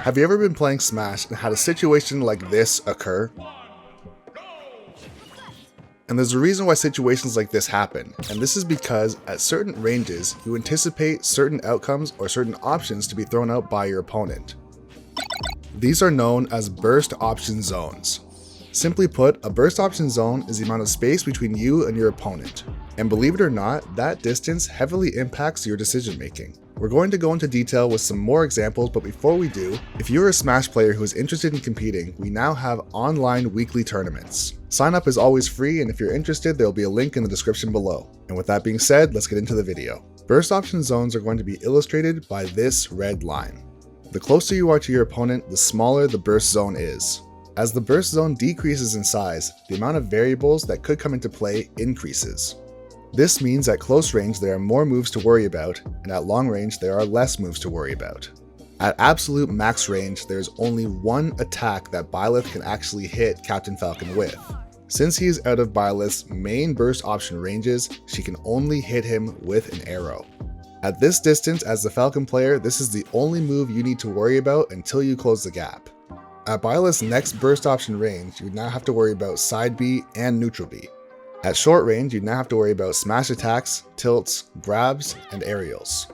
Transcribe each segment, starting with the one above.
Have you ever been playing Smash and had a situation like this occur? And there's a reason why situations like this happen, and this is because at certain ranges, you anticipate certain outcomes or certain options to be thrown out by your opponent. These are known as burst option zones. Simply put, a burst option zone is the amount of space between you and your opponent. And believe it or not, that distance heavily impacts your decision making. We're going to go into detail with some more examples, but before we do, if you're a Smash player who is interested in competing, we now have online weekly tournaments. Sign up is always free, and if you're interested, there will be a link in the description below. And with that being said, let's get into the video. Burst option zones are going to be illustrated by this red line. The closer you are to your opponent, the smaller the burst zone is. As the burst zone decreases in size, the amount of variables that could come into play increases. This means at close range there are more moves to worry about, and at long range there are less moves to worry about. At absolute max range, there is only one attack that Byleth can actually hit Captain Falcon with. Since he is out of Byleth's main burst option ranges, she can only hit him with an arrow. At this distance, as the Falcon player, this is the only move you need to worry about until you close the gap. At Byleth's next burst option range, you now have to worry about side B and neutral B. At short range, you now have to worry about smash attacks, tilts, grabs, and aerials.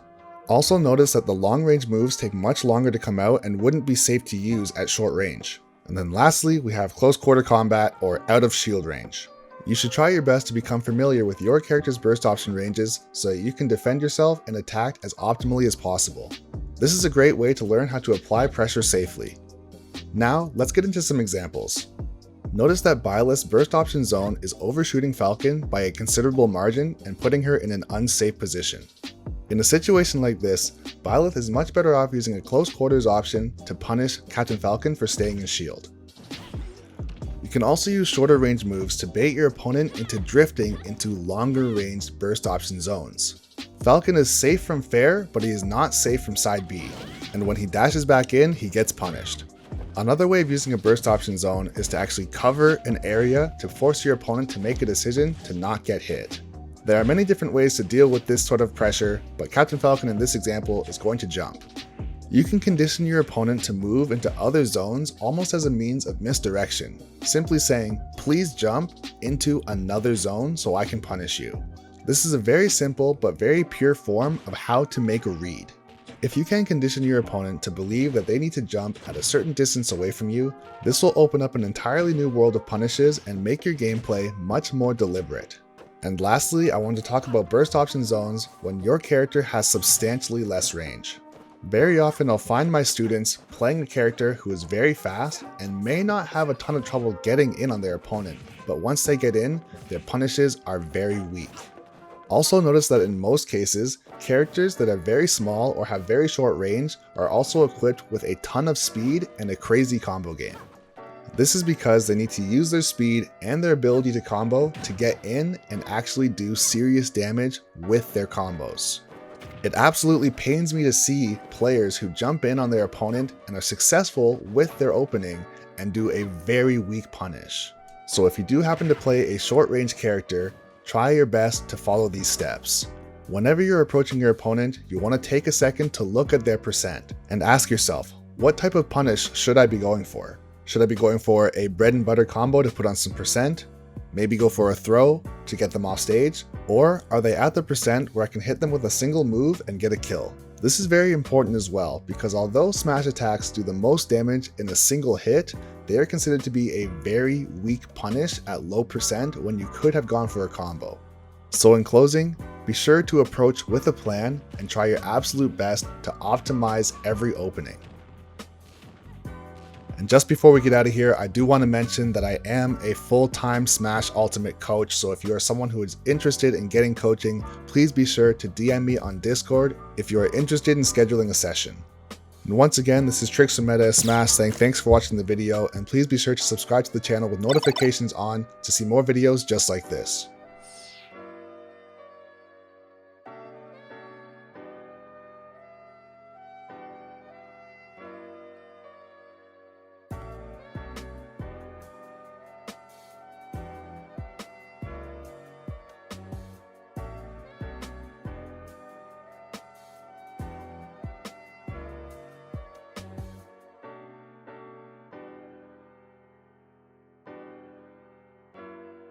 Also notice that the long range moves take much longer to come out and wouldn't be safe to use at short range. And then lastly, we have close quarter combat or out of shield range. You should try your best to become familiar with your character's burst option ranges so that you can defend yourself and attack as optimally as possible. This is a great way to learn how to apply pressure safely. Now, let's get into some examples. Notice that Byleth's burst option zone is overshooting Falcon by a considerable margin and putting her in an unsafe position. In a situation like this, Byleth is much better off using a close quarters option to punish Captain Falcon for staying in shield. You can also use shorter range moves to bait your opponent into drifting into longer ranged burst option zones. Falcon is safe from fair, but he is not safe from side B, and when he dashes back in, he gets punished. Another way of using a burst option zone is to actually cover an area to force your opponent to make a decision to not get hit. There are many different ways to deal with this sort of pressure, but Captain Falcon in this example is going to jump. You can condition your opponent to move into other zones almost as a means of misdirection, simply saying, "Please jump into another zone so I can punish you." This is a very simple but very pure form of how to make a read. If you can condition your opponent to believe that they need to jump at a certain distance away from you, this will open up an entirely new world of punishes and make your gameplay much more deliberate. And lastly, I want to talk about burst option zones when your character has substantially less range. Very often I'll find my students playing a character who is very fast and may not have a ton of trouble getting in on their opponent, but once they get in, their punishes are very weak. Also notice that in most cases, characters that are very small or have very short range are also equipped with a ton of speed and a crazy combo game. This is because they need to use their speed and their ability to combo to get in and actually do serious damage with their combos. It absolutely pains me to see players who jump in on their opponent and are successful with their opening and do a very weak punish. So if you do happen to play a short range character, try your best to follow these steps. Whenever you're approaching your opponent, you want to take a second to look at their percent and ask yourself, what type of punish should I be going for? Should I be going for a bread and butter combo to put on some percent? Maybe go for a throw to get them off stage? Or are they at the percent where I can hit them with a single move and get a kill? This is very important as well, because although smash attacks do the most damage in a single hit, they are considered to be a very weak punish at low percent when you could have gone for a combo. So in closing, be sure to approach with a plan and try your absolute best to optimize every opening. And just before we get out of here, I do want to mention that I am a full-time Smash Ultimate coach, so if you are someone who is interested in getting coaching, please be sure to DM me on Discord if you are interested in scheduling a session. And once again, this is Trixx from Meta Smash saying thanks for watching the video, and please be sure to subscribe to the channel with notifications on to see more videos just like this.